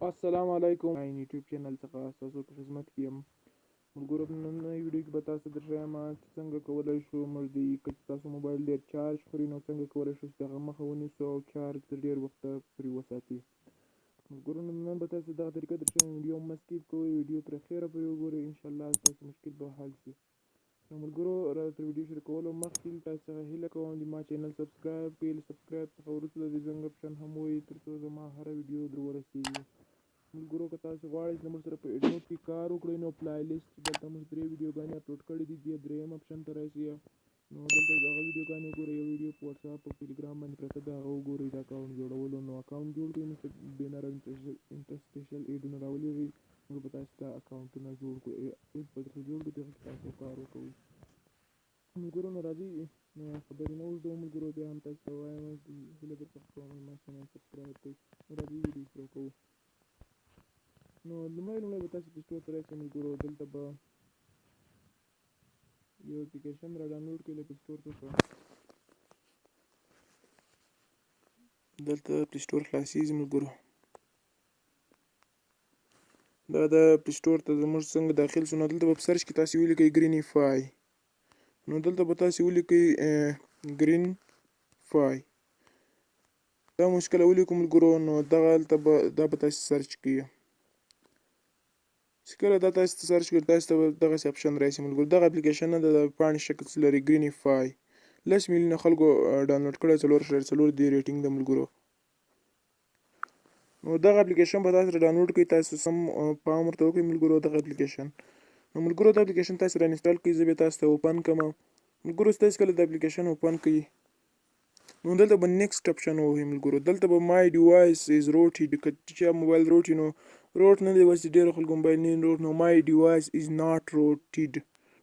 السلام علیکم یوټیوب چینل څخه ستاسو په خدمت کې یم ملګرو. په نننۍ ویډیو کې به تاسو ته درښیم چې څنګه کولی شو موږ که ستاسو موبایل ډېر چارج خوري نو څنګه کولی شو چې د هغه مخه ونیسو او چارج تر ډېر وخته پرې وساتي. ملګرو نن به تاسو دغه طریقه درښیم، ویډیو مه سکیپ کوئ، ویډیو تر اخره پورې وګورئ، انشاءالله ستاسو مشکل به حل شي. نو ملګرو تر ویډیو شروع کولو مخکې تاسو څخه هیله کوم چې ما چینل سبسکرایب کړئ. له سبسکرایب څخه وروسته د زنګ اپشن هم ووهئ تر څو زما هره ویډیو در ورسیږي. ملګرو که تاسو غواړئ چې زموږ سره په ایډیټ کې کار وکړئ نو پلای لیست دلته موږ 3 ویډیوګانې اپلوډ کړي دي، دې درېیم اپشن ته راشئ نو دلته هغه ویډیوګانې وګورئ. یو ویډیو په واتساپ او ټیلیګرام باندې پرته ده، هغه وګورئ. د اکاونټ جوړولو نو اکاونټ جوړ کړئ، بینر او انټرسټیشل ایډونه راولېږئ، موږ به تاسو ته اکاونټونه جوړ کړو، ایډ به درته جوړ کړو، دغه کې تاسو کار وکوئ. ملګرو نو راځئ خبرې نه اوږدوم ملګرو، بیا هم تاسو ته وایم هیله درڅخه کوم ما چینل سبسکرایب کړئ. نو راځئ ویډیو شروع کوو. نو لومړی به تاسو پلې سټور ته راشئ ملګرو. دلته به یو اپلیکیشن را ډاونلوډ کړئ له پلې سټور څخه. دلته پلې سټور خلاصېږي ملګرو. دا د پلې سټور ته زموږ څنګه داخل شو نو دلته به په سرچ کې تاسو ولیکئ ګرینیفای. نو دلته به تاسو ولیکئ ګرین فای. دا مشکله ولیکو ملګرو. نو دغلته به دا به تاسو سرچ کړئ. چې کله دا تاسو ته سرچ کړئ تاسو ته به دغسې اپشن راشي ملګرو. دغه اپلیکیشن نه ده، د پاڼې شکل لري. ګرینیفای 10 میلیونه خلکو ډاونلوډ کړی، 4.4 دی ریټینګ ده ملګرو. نو دغه اپلیکیشن به تاسو ډاونلوډ کړئ. تاسو سم پام ورته وکړئ ملګرو. دغه اپلیکیشن نو ملګرو دا اپلیکیشن تاسو را انسټال کړئ. زه بیا تاسو ته اوپن کړم ملګرو. تاسو کله د اپلیکیشن اوپن کړئ نو دلته به نیکسټ اپشن ووهئ ملګرو. دلته به مای ډیوایس از روټیډ، که چا موبایل روټ وي نو روټ نه دی، وایي چې ډېرو خلکو موبایل نه روټ، نو مای ډیوایس از ناټ روټیډ.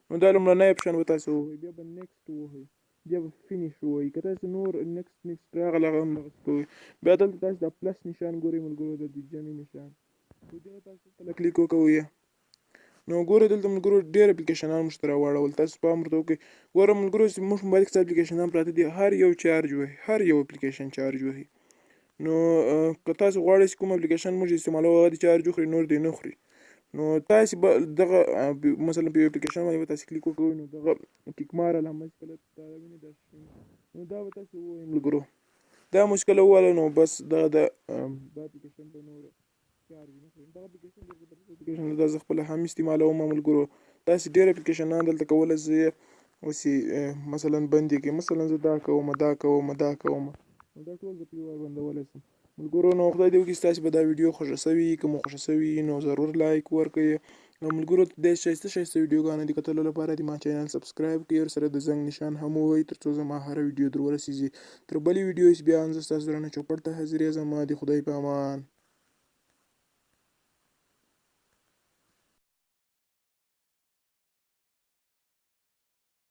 نو دا لومړنی اپشن به تاسو ووهئ، بیا به نیکسټ ووهئ، بیا به فینیش ووهئ. که تاسو نور نیکسټ راغله هغه هم دغسې کوئ. بیا دلته تاسو د پلس نشان ګورئ ملګرو، د جمع نشان، په دې تاسو کله کلیک وکوئ نو ګورئ دلته ملګرو ډېر اپلیکیشنان موږ ته راواړول. تاسو پام ورته وکړئ. ګوره ملګرو چې موږ موبایل کې څه اپلیکیشنان پراته دي، هر یو چارج وهي، هر یو اپلیکیشن چارج وهي. نو که تاسو غواړئ چې کوم اپلیکیشن موږ استعمالوو هغه دې چارج وخوري، نور دې نه خوري، نو تاسو به دغه مثلا په یو اپلیکیشن باندې به تاسو کلیک وکوئ نو دغه ټیک مار علامه چې کله تاوینې داسې شي نو دا به تاسو ووایئ ملګرو. دا مشکله وواله نو بس دغه دا اپلیکیشن به نور چارج نه خوري. دغه اپلیکیشن دا زه خپله هم استعمالوم ملګرو. داسې ډېر اپلیکیشنان دلته کولی شئ اوسې مثلا بندې کړئ. مثلا زه دا کوم دا کوم دا کوم نو دا ټول زه په یو وار بندولی شم ملګرو. نو خدای دې وکړي چې تاسو به دا ویډیو خوښه شوي. که مو خوښه شوي نو ضرور لایک ورکړئ. نو ملګرو دې ښایسته ښایسته ویډیوګانې د کتلو لپاره د ما چینل سبسکرایب کړئ، ورسره د زنګ نشان هم ووهئ تر څو زما هره ویډیو در ورسیږي. تر بلې ویډیو بیا هم زه ستاسو درنه چوپړ ته حاضر یم. د خدای په امان.